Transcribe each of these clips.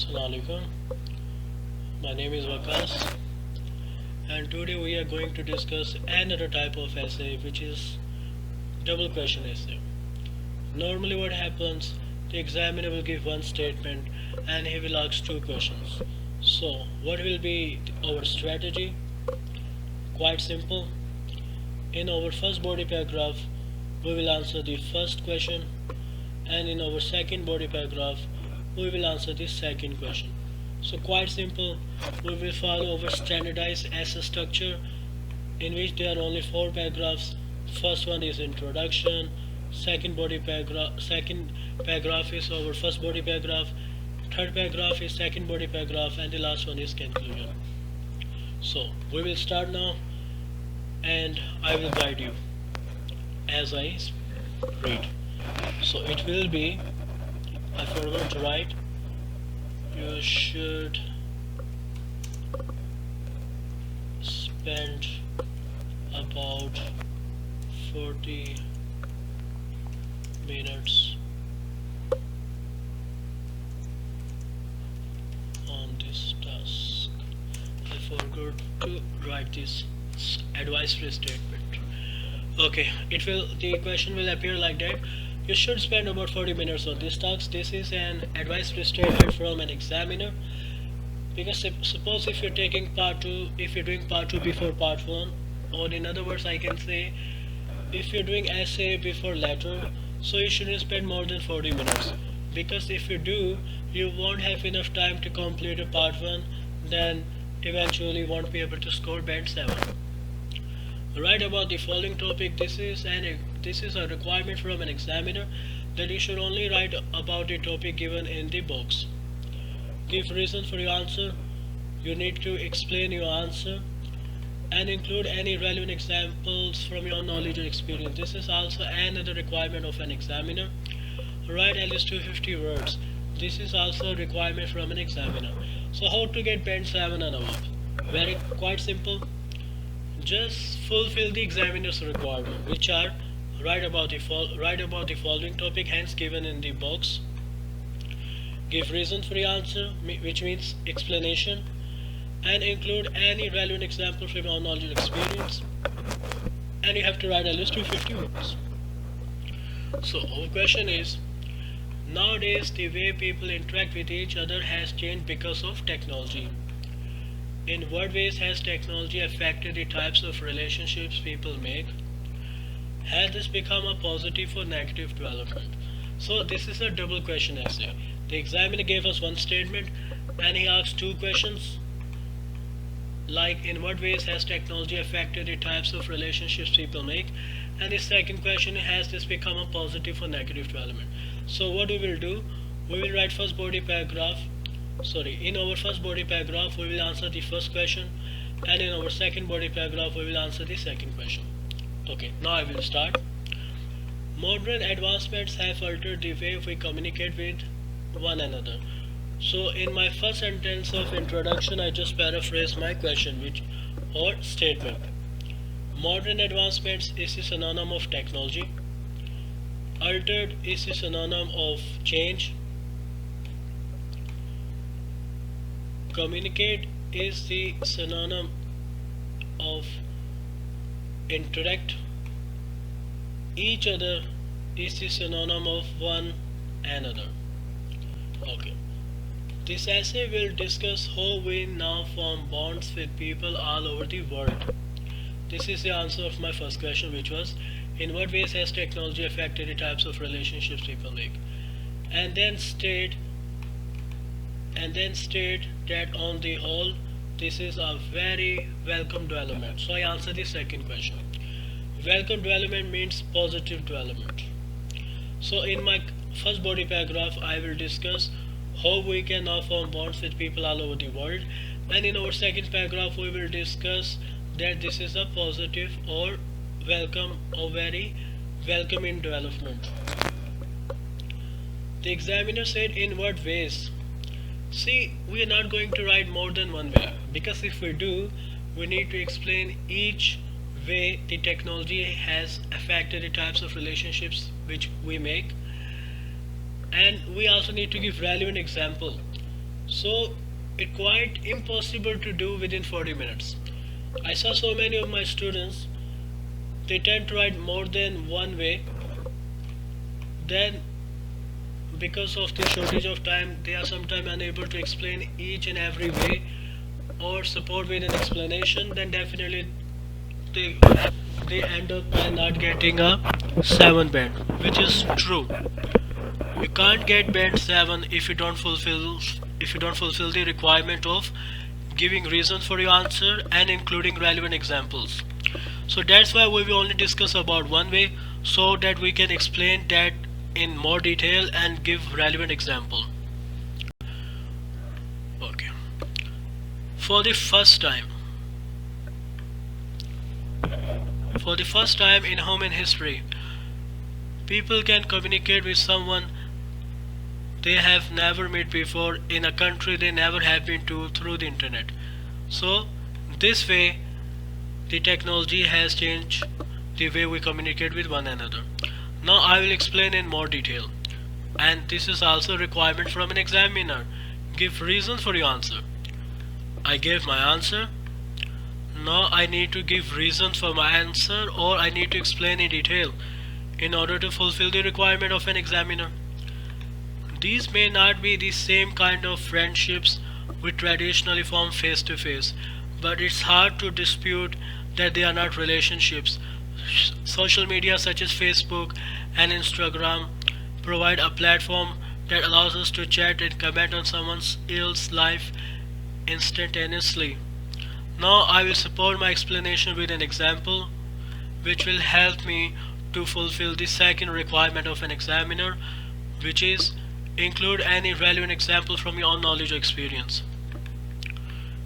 Assalamualaikum. My name is Wakas, and today we are going to discuss another type of essay, which is double question essay. Normally what happens, the examiner will give one statement and he will ask two questions. So what will be our strategy? Quite simple. In our first body paragraph, we will answer the first question, and in our second body paragraph, we will answer the second question. So quite simple, we will follow our standardized essay structure in which there are only four paragraphs. First one is introduction, second paragraph is our first body paragraph, third paragraph is second body paragraph, and the last one is conclusion. So we will start now, and I will guide you as I read. So it will be, I forgot to write, you should spend about 40 minutes on this task. I forgot to write this advisory statement. Okay, the question will appear like that. You should spend about 40 minutes on this task. This is an advisory statement from an examiner, because suppose if you're taking part 2, if you're doing part 2 before part 1, or in other words I can say, if you're doing essay before letter, so you shouldn't spend more than 40 minutes, because if you do, you won't have enough time to complete a part 1, then eventually won't be able to score band 7. Write about the following topic. This is a requirement from an examiner, that you should only write about the topic given in the box. Give reason for your answer. You need to explain your answer and include any relevant examples from your knowledge or experience. This is also another requirement of an examiner. Write at least 250 words. This is also a requirement from an examiner. So how to get band 7 and above? Quite simple. Just fulfill the examiner's requirement, which are write about the following topic, hence given in the box. Give reason for the answer, which means explanation, and include any relevant example from your knowledge and experience. And you have to write at least 250 words. So our question is, nowadays the way people interact with each other has changed because of technology. In what ways has technology affected the types of relationships people make? Has this become a positive or negative development? So this is a double question essay. The examiner gave us one statement and he asked two questions, like in what ways has technology affected the types of relationships people make, and the second question, has this become a positive or negative development? So what we will do, we will write first body paragraph. In our first body paragraph, we will answer the first question, and in our second body paragraph, we will answer the second question. Okay, now I will start. Modern advancements have altered the way we communicate with one another. So in my first sentence of introduction, I just paraphrased my question, or statement. Modern advancements is a synonym of technology. Altered is a synonym of change. Communicate is the synonym of interact. Each other is the synonym of one another. Okay. This essay will discuss how we now form bonds with people all over the world. This is the answer of my first question, which was, in what ways has technology affected the types of relationships people make? And then state that on the whole, this is a very welcome development. So I answer the second question. Welcome development means positive development. So in my first body paragraph, I will discuss how we can now form bonds with people all over the world, and in our second paragraph we will discuss that this is a positive or welcome or very welcoming development. The examiner said, in what ways? See, we are not going to write more than one way, because if we do, we need to explain each way the technology has affected the types of relationships which we make, and we also need to give relevant example. So it quite impossible to do within 40 minutes. I saw so many of my students, they tend to write more than one way, then because of the shortage of time they are sometimes unable to explain each and every way or support with an explanation, then definitely they they end up by not getting a 7 band, which is true. You can't get band 7 if you don't fulfill the requirement of giving reasons for your answer and including relevant examples. So that's why we will only discuss about one way, so that we can explain that in more detail and give relevant example. Okay. For the first time, for the first time in human history, people can communicate with someone they have never met before in a country they never have been to through the internet. So this way the technology has changed the way we communicate with one another. Now I will explain in more detail. And this is also a requirement from an examiner. Give reasons for your answer. I gave my answer. Now I need to give reasons for my answer, or I need to explain in detail in order to fulfill the requirement of an examiner. These may not be the same kind of friendships we traditionally form face to face, but it's hard to dispute that they are not relationships. Social media such as Facebook and Instagram provide a platform that allows us to chat and comment on someone else's life instantaneously. Now I will support my explanation with an example which will help me to fulfill the second requirement of an examiner, which is include any relevant example from your own knowledge or experience.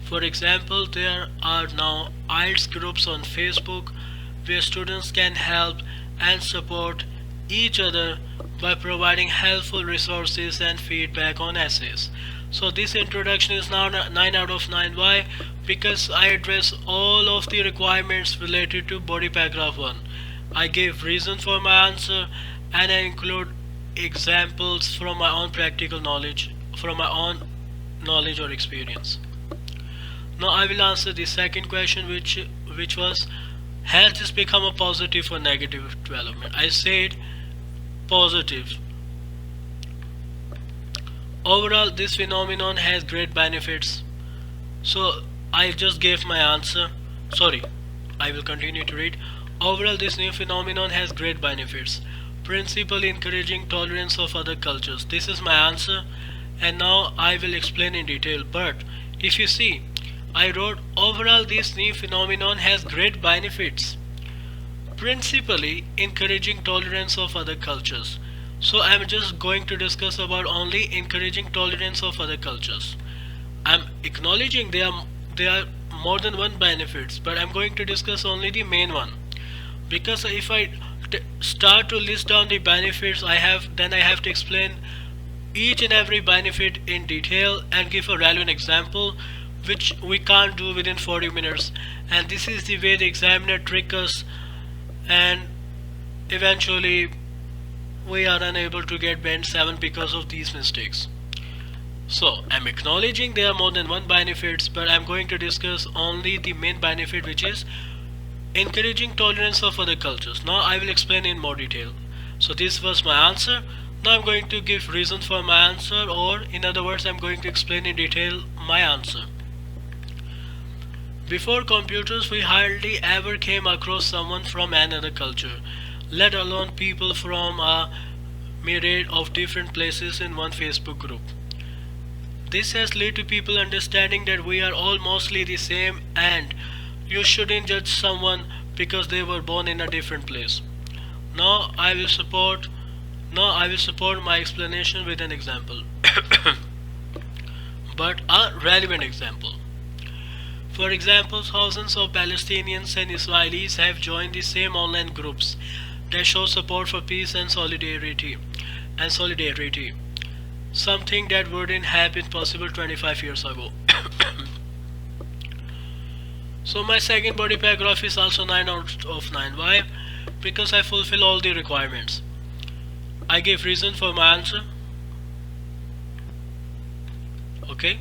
For example, there are now IELTS groups on Facebook where students can help and support each other by providing helpful resources and feedback on essays. So this introduction is now 9 out of 9. Why? Because I address all of the requirements related to body paragraph 1. I give reason for my answer and I include examples from my own practical knowledge, from my own knowledge or experience. Now I will answer the second question, which was, has this become a positive or negative development? I said positive. Overall, this phenomenon has great benefits. So I just gave my answer. Sorry, I will continue to read. Overall, this new phenomenon has great benefits, principally encouraging tolerance of other cultures. This is my answer, and now I will explain in detail. But if you see, I wrote overall this new phenomenon has great benefits, principally encouraging tolerance of other cultures. So I'm just going to discuss about only encouraging tolerance of other cultures. I'm acknowledging there are more than one benefits, but I'm going to discuss only the main one. Because if I start to list down the benefits I have, then I have to explain each and every benefit in detail and give a relevant example, which we can't do within 40 minutes. And this is the way the examiner tricks us, and eventually we are unable to get band 7 because of these mistakes. So I'm acknowledging there are more than one benefits, but I'm going to discuss only the main benefit, which is encouraging tolerance of other cultures. Now I will explain in more detail. So this was my answer. Now I'm going to give reasons for my answer, or in other words, I'm going to explain in detail my answer. Before computers, we hardly ever came across someone from another culture, let alone people from a myriad of different places in one Facebook group. This has led to people understanding that we are all mostly the same, and you shouldn't judge someone because they were born in a different place. Now I will support my explanation with an example. But a relevant example. For example, thousands of Palestinians and Israelis have joined the same online groups that show support for peace and solidarity, something that wouldn't have been possible 25 years ago. So my second body paragraph is also 9 out of 9. Why? Because I fulfill all the requirements. I gave reason for my answer. okay,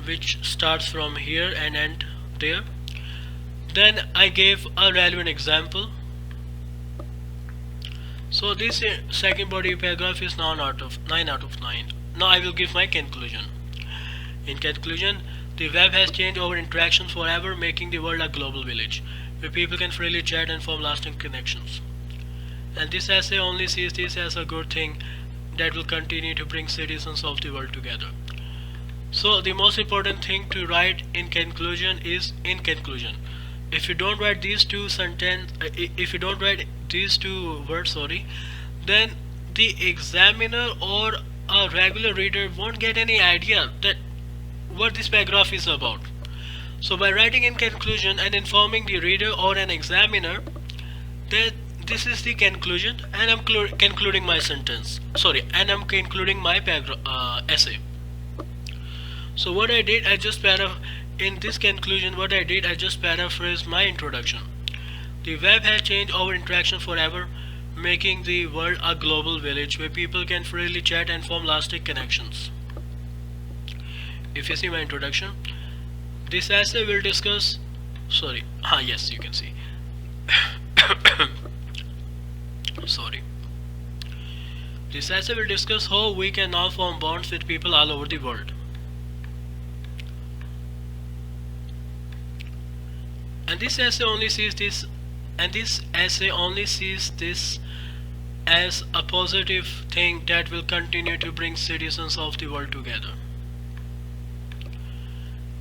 which starts from here and end there. Then I gave a relevant example. So this second body paragraph is 9 out of 9 out of 9. Now I will give my conclusion. In conclusion, the web has changed our interactions forever, making the world a global village where people can freely chat and form lasting connections. And this essay only sees this as a good thing that will continue to bring citizens of the world together. So the most important thing to write in conclusion is in conclusion. If you don't write these two if you don't write these two words, sorry, then the examiner or a regular reader won't get any idea that what this paragraph is about. So by writing in conclusion and informing the reader or an examiner that this is the conclusion, and I'm concluding my sentence. Sorry, and I'm concluding my essay. So what I did, I just in this conclusion, what I did, I just paraphrased my introduction. The web has changed our interaction forever, making the world a global village where people can freely chat and form lasting connections. If you see my introduction, this essay will discuss. Sorry, yes, you can see. Sorry. This essay will discuss how we can now form bonds with people all over the world. And this essay only sees this as a positive thing that will continue to bring citizens of the world together.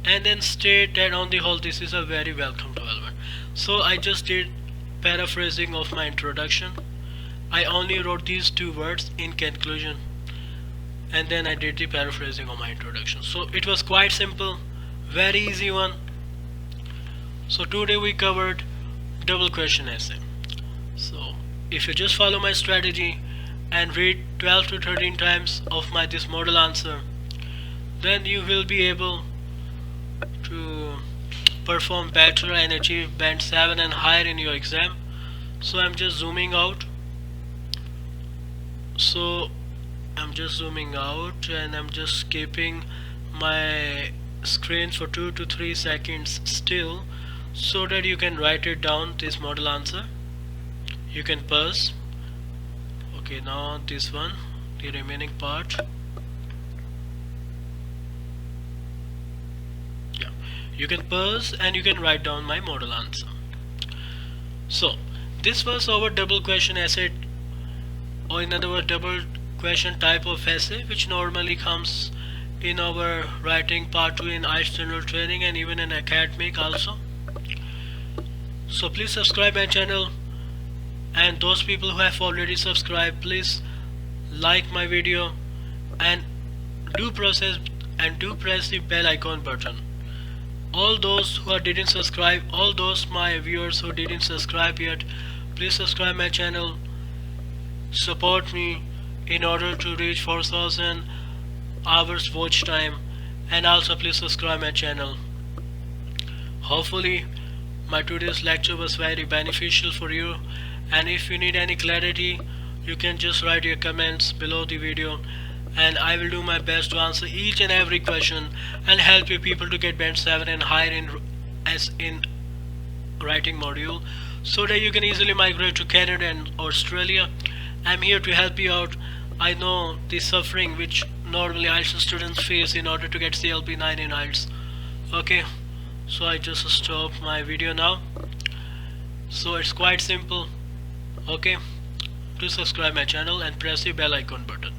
And then state that on the whole this is a very welcome development. So I just did paraphrasing of my introduction. I only wrote these two words in conclusion, and then I did the paraphrasing of my introduction. So it was quite simple, very easy one. So today we covered double question essay. So if you just follow my strategy and read 12 to 13 times of this model answer, then you will be able to perform better and achieve band 7 and higher in your exam. So I'm just zooming out. And I'm just keeping my screen for 2 to 3 seconds still so that you can write it down, this model answer. You can pause. Okay, now this one, the remaining part. Yeah, you can pause and you can write down my model answer. So this was our double question essay, or in other words double question type of essay, which normally comes in our writing part 2 in IELTS general training and even in academic also. So please subscribe my channel, and those people who have already subscribed, please like my video and do press the bell icon button. All those who didn't subscribe, all those my viewers who didn't subscribe yet, please subscribe my channel, support me in order to reach 4,000 hours watch time, and also please subscribe my channel. Hopefully my today's lecture was very beneficial for you, and if you need any clarity, you can just write your comments below the video, and I will do my best to answer each and every question and help you people to get band 7 and higher in writing module, so that you can easily migrate to Canada and Australia. I'm here to help you out. I know the suffering which normally IELTS students face in order to get CLP 9 in IELTS. Okay, so I just stop my video now. So it's quite simple. Okay, please subscribe my channel and press the bell icon button.